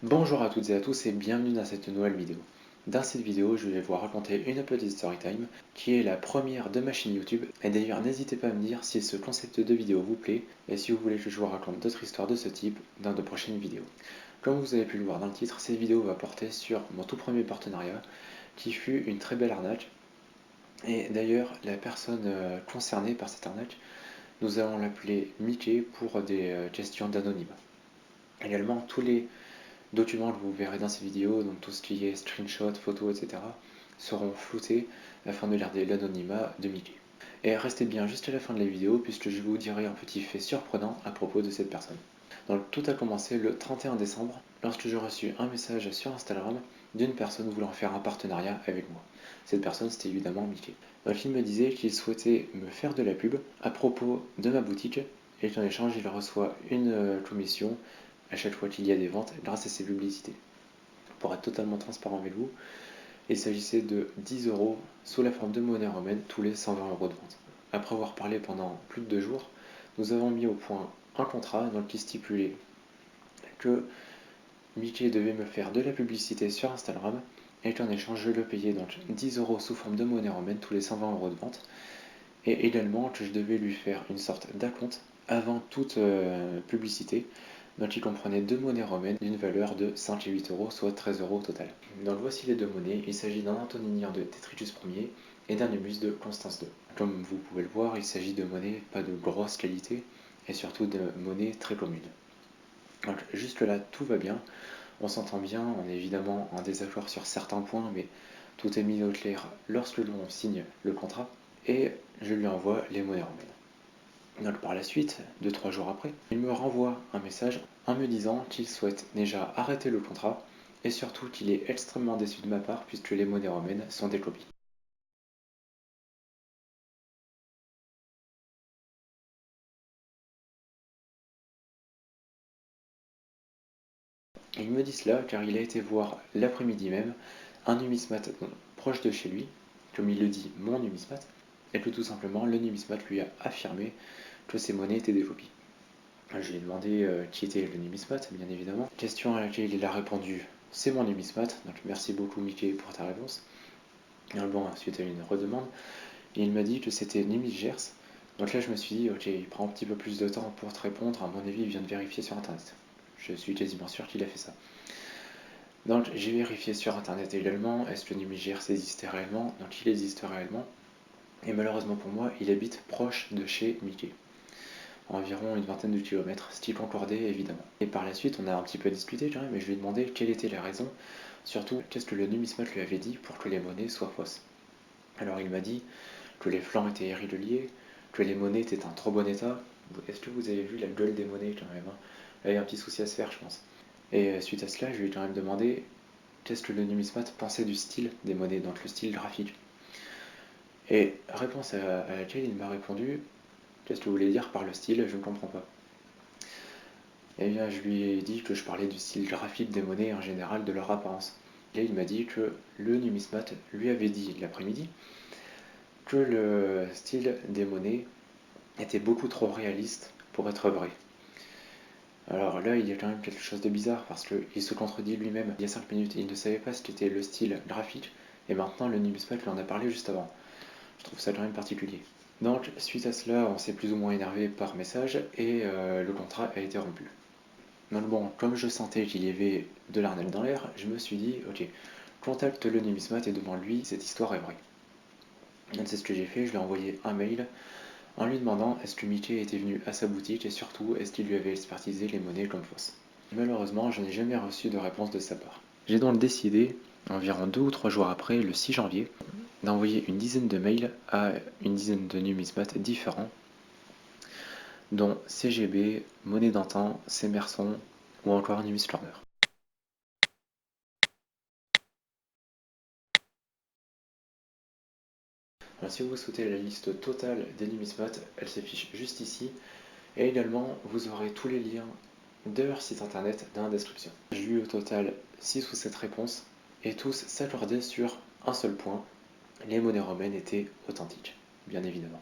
Bonjour à toutes et à tous et bienvenue dans cette nouvelle vidéo. Dans cette vidéo, je vais vous raconter une petite story time qui est la première de ma chaîne YouTube. Et d'ailleurs, n'hésitez pas à me dire si ce concept de vidéo vous plaît et si vous voulez que je vous raconte d'autres histoires de ce type dans de prochaines vidéos. Comme vous avez pu le voir dans le titre, cette vidéo va porter sur mon tout premier partenariat qui fut une très belle arnaque. Et d'ailleurs, la personne concernée par cette arnaque, nous allons l'appeler Mickey pour des questions d'anonymat. Également, tous les documents que vous verrez dans ces vidéos, donc tout ce qui est screenshot, photos, etc., seront floutés afin de garder l'anonymat de Mickey. Et restez bien juste à la fin de la vidéo puisque je vous dirai un petit fait surprenant à propos de cette personne. Donc tout a commencé le 31 décembre lorsque j'ai reçu un message sur Instagram d'une personne voulant faire un partenariat avec moi. Cette personne c'était évidemment Mickey. Donc il me disait qu'il souhaitait me faire de la pub à propos de ma boutique et qu'en échange il reçoit une commission à chaque fois qu'il y a des ventes grâce à ces publicités. Pour être totalement transparent avec vous, il s'agissait de 10 euros sous la forme de monnaie romaine tous les 120 euros de vente. Après avoir parlé pendant plus de 2 jours, nous avons mis au point un contrat qui stipulait que Mickey devait me faire de la publicité sur Instagram et qu'en échange je le payais donc 10 euros sous forme de monnaie romaine tous les 120 euros de vente et également que je devais lui faire une sorte d'acompte avant toute publicité, donc il comprenait deux monnaies romaines d'une valeur de 5 et 8 euros, soit 13 euros au total. Donc voici les deux monnaies, il s'agit d'un Antoninière de Tétritus Ier et d'un Numus de Constance II. Comme vous pouvez le voir, il s'agit de monnaies pas de grosse qualité et surtout de monnaies très communes. Donc jusque là tout va bien, on s'entend bien, on est évidemment en désaccord sur certains points, mais tout est mis au clair lorsque l'on signe le contrat et je lui envoie les monnaies romaines. Donc par la suite, 2-3 jours après, il me renvoie un message en me disant qu'il souhaite déjà arrêter le contrat et surtout qu'il est extrêmement déçu de ma part puisque les monnaies romaines sont des copies. Il me dit cela car il a été voir l'après-midi même un numismate proche de chez lui, comme il le dit mon numismate, et que tout simplement le numismate lui a affirmé que ces monnaies étaient des copies. Je lui ai demandé qui était le numismate, bien évidemment. Question à laquelle il a répondu c'est mon numismate, donc merci beaucoup Mickey pour ta réponse. Et bon, suite à une redemande, et il m'a dit que c'était Numisgers. Donc là je me suis dit ok, il prend un petit peu plus de temps pour te répondre, à mon avis il vient de vérifier sur internet. Je suis quasiment sûr qu'il a fait ça. Donc j'ai vérifié sur internet également, est-ce que Numisgers existait réellement? Donc il existe réellement, et malheureusement pour moi, il habite proche de chez Mickey. Environ une vingtaine de kilomètres, ce qui concordait évidemment. Et par la suite, on a un petit peu discuté quand même, et je lui ai demandé quelle était la raison, surtout qu'est-ce que le numismate lui avait dit pour que les monnaies soient fausses. Alors il m'a dit que les flancs étaient irréguliers, que les monnaies étaient en trop bon état. Est-ce que vous avez vu la gueule des monnaies quand même, hein? Là, il y a un petit souci à se faire, je pense. Et suite à cela, je lui ai quand même demandé qu'est-ce que le numismate pensait du style des monnaies, donc le style graphique. Et réponse à laquelle il m'a répondu qu'est-ce que vous voulez dire par le style, je ne comprends pas. Eh bien, je lui ai dit que je parlais du style graphique des monnaies en général, de leur apparence. Et il m'a dit que le numismate lui avait dit l'après-midi que le style des monnaies était beaucoup trop réaliste pour être vrai. Alors là, il y a quand même quelque chose de bizarre parce qu'il se contredit lui-même. Il y a 5 minutes, il ne savait pas ce qu'était le style graphique, et maintenant le numismate lui en a parlé juste avant. Je trouve ça quand même particulier. Donc, suite à cela, on s'est plus ou moins énervé par message et le contrat a été rompu. Donc bon, comme je sentais qu'il y avait de l'arnaque dans l'air, je me suis dit, ok, contacte le numismate et demande-lui cette histoire est vraie. Donc c'est ce que j'ai fait, je lui ai envoyé un mail en lui demandant est-ce que Mickey était venu à sa boutique et surtout est-ce qu'il lui avait expertisé les monnaies comme fausses. Malheureusement, je n'ai jamais reçu de réponse de sa part. J'ai donc décidé, environ 2 ou 3 jours après, le 6 janvier, d'envoyer une dizaine de mails à une dizaine de numismates différents, dont CGB, Monnaie d'Antan, Semerson ou encore Numis Corner. Alors, si vous souhaitez la liste totale des numismates, elle s'affiche juste ici. Et également, vous aurez tous les liens de leur site internet dans la description. J'ai eu au total 6 ou 7 réponses, et tous s'accordaient sur un seul point, les monnaies romaines étaient authentiques, bien évidemment.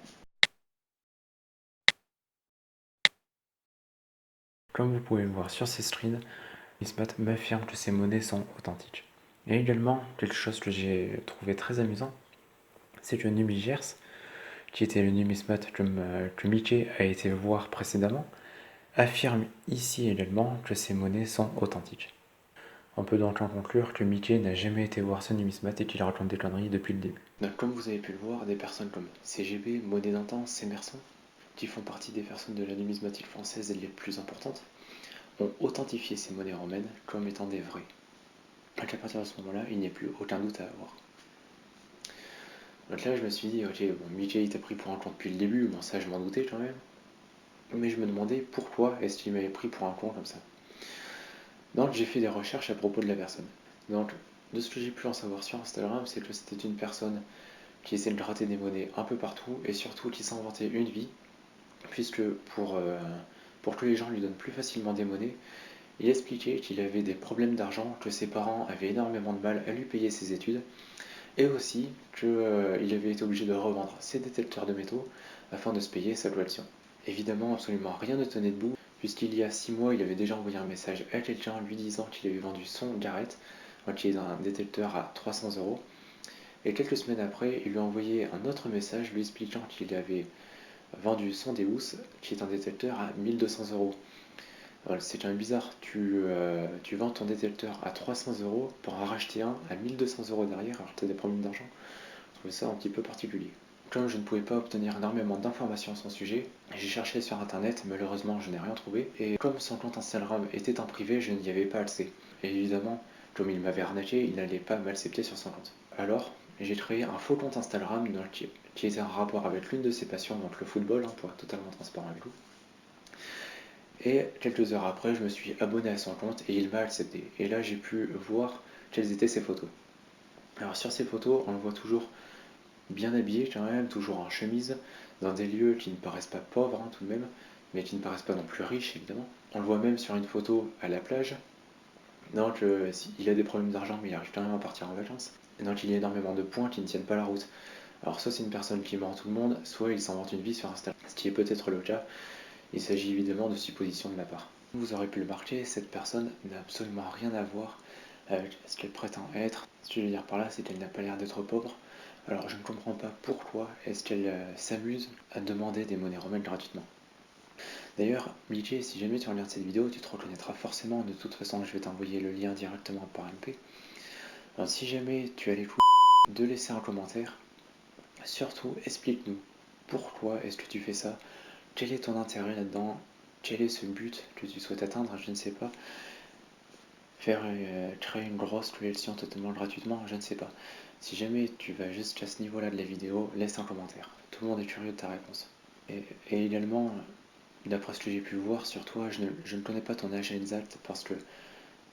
Comme vous pouvez le voir sur ces screens, Numismat m'affirme que ces monnaies sont authentiques. Et également, quelque chose que j'ai trouvé très amusant, c'est que Numigers, qui était le numismat que Mickey a été voir précédemment, affirme ici également que ces monnaies sont authentiques. On peut donc en conclure que Mickey n'a jamais été voir ce numismat et qu'il raconte des conneries depuis le début. Donc, comme vous avez pu le voir, des personnes comme CGB, Monnaie d'antan, Semerson, qui font partie des personnes de la numismatique française les plus importantes, ont authentifié ces monnaies romaines comme étant des vraies. Donc à partir de ce moment-là, il n'y a plus aucun doute à avoir. Donc là, je me suis dit, ok, bon, Mickey il t'a pris pour un con depuis le début, bon ça je m'en doutais quand même, mais je me demandais pourquoi est-ce qu'il m'avait pris pour un con comme ça. Donc j'ai fait des recherches à propos de la personne. Donc de ce que j'ai pu en savoir sur Instagram, c'est que c'était une personne qui essaie de gratter des monnaies un peu partout et surtout qui s'inventait une vie, puisque pour que les gens lui donnent plus facilement des monnaies, il expliquait qu'il avait des problèmes d'argent, que ses parents avaient énormément de mal à lui payer ses études, et aussi qu'il avait été obligé de revendre ses détecteurs de métaux afin de se payer sa location. Évidemment, absolument rien ne tenait debout, puisqu'il y a 6 mois, il avait déjà envoyé un message à quelqu'un lui disant qu'il avait vendu son Garrett, qui est un détecteur à 300 €. Et quelques semaines après, il lui a envoyé un autre message lui expliquant qu'il avait vendu son Deus, qui est un détecteur à 1200 €. C'est quand même bizarre, tu vends ton détecteur à 300 € pour en racheter un à 1200 € derrière alors que tu as des problèmes d'argent. Je trouvais ça un petit peu particulier. Comme je ne pouvais pas obtenir énormément d'informations sur son sujet, j'ai cherché sur internet, malheureusement je n'ai rien trouvé, et comme son compte Instagram était en privé, je n'y avais pas accès. Et évidemment, comme il m'avait arnaqué, il n'allait pas m'accepter sur son compte. Alors, j'ai créé un faux compte Instagram qui était en rapport avec l'une de ses passions, donc le football, pour être totalement transparent avec vous. Et quelques heures après, je me suis abonné à son compte et il m'a accepté. Et là, j'ai pu voir quelles étaient ses photos. Alors sur ces photos, on le voit toujours bien habillé quand même, toujours en chemise, dans des lieux qui ne paraissent pas pauvres tout de même, mais qui ne paraissent pas non plus riches évidemment. On le voit même sur une photo à la plage. Donc il a des problèmes d'argent, mais il arrive quand même à partir en vacances. Et donc il y a énormément de points qui ne tiennent pas la route. Alors soit c'est une personne qui ment à tout le monde, soit il s'invente une vie sur Instagram, ce qui est peut-être le cas. Il s'agit évidemment de suppositions de ma part. Vous aurez pu le marquer, cette personne n'a absolument rien à voir avec ce qu'elle prétend être. Ce que je veux dire par là, c'est qu'elle n'a pas l'air d'être pauvre. Alors je ne comprends pas pourquoi est-ce qu'elle s'amuse à demander des monnaies romaines gratuitement. D'ailleurs, Mickey, si jamais tu regardes cette vidéo, tu te reconnaîtras forcément. De toute façon, je vais t'envoyer le lien directement par MP. Alors, si jamais tu as les couilles de laisser un commentaire, surtout explique-nous pourquoi est-ce que tu fais ça, quel est ton intérêt là-dedans, quel est ce but que tu souhaites atteindre, je ne sais pas. Créer une grosse collection totalement gratuitement, je ne sais pas. Si jamais tu vas jusqu'à ce niveau-là de la vidéo, laisse un commentaire. Tout le monde est curieux de ta réponse. Et également, d'après ce que j'ai pu voir sur toi, je ne connais pas ton âge exact parce que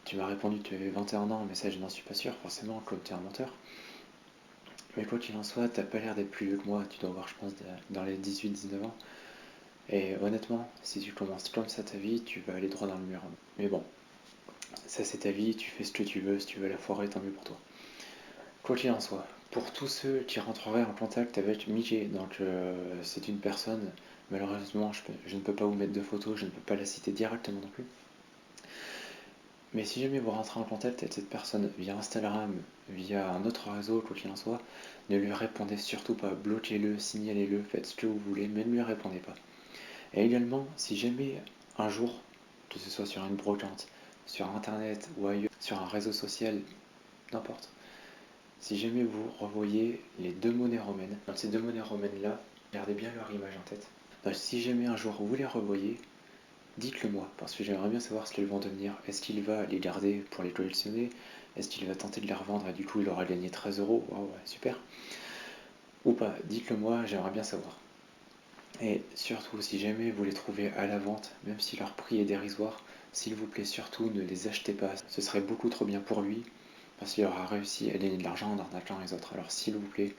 tu m'as répondu que tu avais 21 ans, mais ça je n'en suis pas sûr, forcément, comme tu es un menteur. Mais quoi qu'il en soit, t'as pas l'air d'être plus vieux que moi, tu dois avoir, je pense, dans les 18-19 ans. Et honnêtement, si tu commences comme ça ta vie, tu vas aller droit dans le mur. Mais bon, ça c'est ta vie, tu fais ce que tu veux, si tu veux la foirer, tant mieux pour toi. Quoi qu'il en soit, pour tous ceux qui rentreraient en contact avec Mickey, donc c'est une personne, malheureusement je ne peux pas vous mettre de photos, je ne peux pas la citer directement non plus. Mais si jamais vous rentrez en contact avec cette personne via Instagram, via un autre réseau, quoi qu'il en soit, ne lui répondez surtout pas, bloquez-le, signalez-le, faites ce que vous voulez, mais ne lui répondez pas. Et également, si jamais un jour, que ce soit sur une brocante, sur internet ou ailleurs, sur un réseau social, n'importe, si jamais vous revoyez les deux monnaies romaines, donc ces deux monnaies romaines-là, gardez bien leur image en tête. Donc si jamais un jour vous les revoyez, dites-le moi, parce que j'aimerais bien savoir ce qu'elles vont devenir. Est-ce qu'il va les garder pour les collectionner? Est-ce qu'il va tenter de les revendre et du coup il aura gagné 13 €? Waouh, ouais, super. Ou pas, dites-le moi, j'aimerais bien savoir. Et surtout, si jamais vous les trouvez à la vente, même si leur prix est dérisoire, s'il vous plaît, surtout ne les achetez pas. Ce serait beaucoup trop bien pour lui, parce qu'il aura réussi à gagner de l'argent en arnaquant les autres. Alors s'il vous plaît,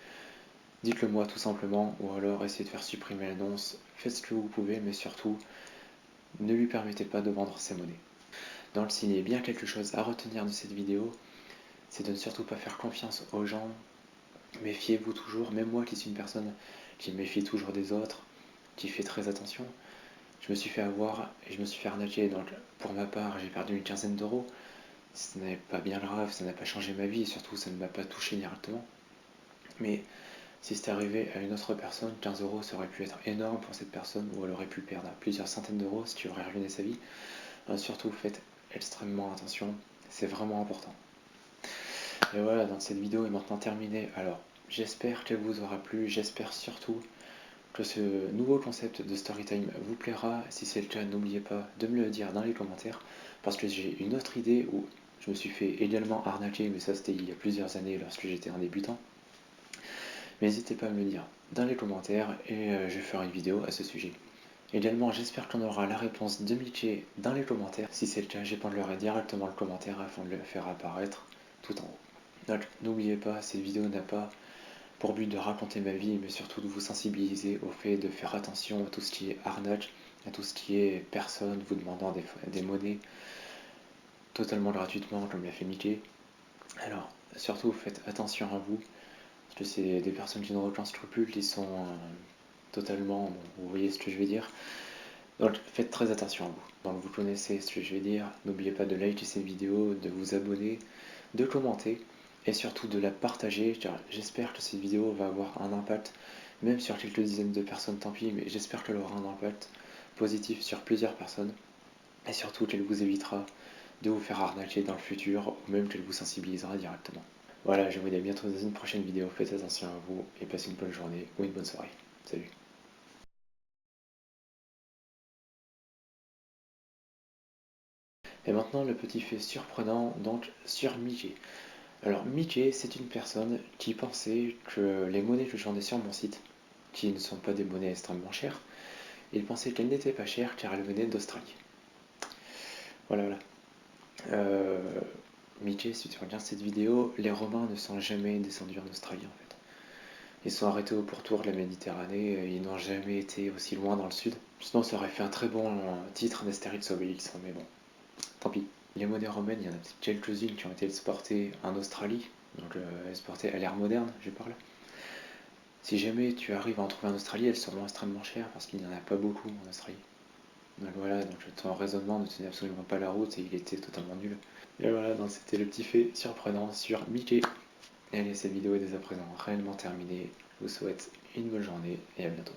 dites-le moi tout simplement, ou alors essayez de faire supprimer l'annonce. Faites ce que vous pouvez, mais surtout, ne lui permettez pas de vendre ses monnaies. Donc s'il y a bien quelque chose à retenir de cette vidéo, c'est de ne surtout pas faire confiance aux gens. Méfiez-vous toujours, même moi qui suis une personne qui me méfie toujours des autres, qui fait très attention, Je me suis fait avoir et je me suis fait arnaquer. Donc pour ma part, j'ai perdu une quinzaine d'euros. Ce n'est pas bien grave, ça n'a pas changé ma vie et surtout ça ne m'a pas touché directement. Mais si c'était arrivé à une autre personne, 15 euros, ça aurait pu être énorme pour cette personne ou elle aurait pu perdre plusieurs centaines d'euros, ce qui aurait ruiné sa vie. Surtout faites extrêmement attention, c'est vraiment important. Et voilà, donc cette vidéo est maintenant terminée. Alors j'espère qu'elle vous aura plu, j'espère surtout que ce nouveau concept de Storytime vous plaira. Si c'est le cas, n'oubliez pas de me le dire dans les commentaires, parce que j'ai une autre idée où je me suis fait également arnaquer, mais ça c'était il y a plusieurs années lorsque j'étais un débutant. Mais n'hésitez pas à me le dire dans les commentaires et je ferai une vidéo à ce sujet. Également, j'espère qu'on aura la réponse de Mickey dans les commentaires. Si c'est le cas, j'épinglerai directement le commentaire afin de le faire apparaître tout en haut. Donc n'oubliez pas, cette vidéo n'a pas pour but de raconter ma vie, mais surtout de vous sensibiliser au fait de faire attention à tout ce qui est arnaque, à tout ce qui est personne vous demandant des monnaies totalement gratuitement comme l'a fait Mickey. Alors surtout faites attention à vous, parce que c'est des personnes qui n'ont aucun scrupule, qui sont totalement, bon, vous voyez ce que je vais dire. Donc faites très attention à vous. Donc vous connaissez ce que je vais dire, n'oubliez pas de liker cette vidéo, de vous abonner, de commenter et surtout de la partager, car j'espère que cette vidéo va avoir un impact, même sur quelques dizaines de personnes, tant pis, mais j'espère qu'elle aura un impact positif sur plusieurs personnes et surtout qu'elle vous évitera de vous faire arnaquer dans le futur ou même qu'elle vous sensibilisera directement. Voilà, je vous dis à bientôt dans une prochaine vidéo, faites attention à vous et passez une bonne journée ou une bonne soirée. Salut. Et maintenant le petit fait surprenant donc sur Mickey. Alors Mickey c'est une personne qui pensait que les monnaies que je vendais sur mon site, qui ne sont pas des monnaies extrêmement chères, il pensait qu'elles n'étaient pas chères car elles venaient d'Australie. Voilà, voilà. Euh, Mickey, si tu regardes cette vidéo, les Romains ne sont jamais descendus en Australie en fait. Ils sont arrêtés au pourtour de la Méditerranée, et ils n'ont jamais été aussi loin dans le sud. Sinon ça aurait fait un très bon titre d'Astérix Obélix, mais bon, tant pis. Les monnaies romaines, il y en a quelques-unes qui ont été exportées en Australie, donc exportées à l'ère moderne, je parle. Si jamais tu arrives à en trouver en Australie, elles seront extrêmement chères parce qu'il n'y en a pas beaucoup en Australie. Donc voilà, donc ton raisonnement ne tenait absolument pas la route et il était totalement nul. Et voilà, donc c'était le petit fait surprenant sur Mickey. Et allez, cette vidéo est dès à présent réellement terminée. Je vous souhaite une bonne journée et à bientôt.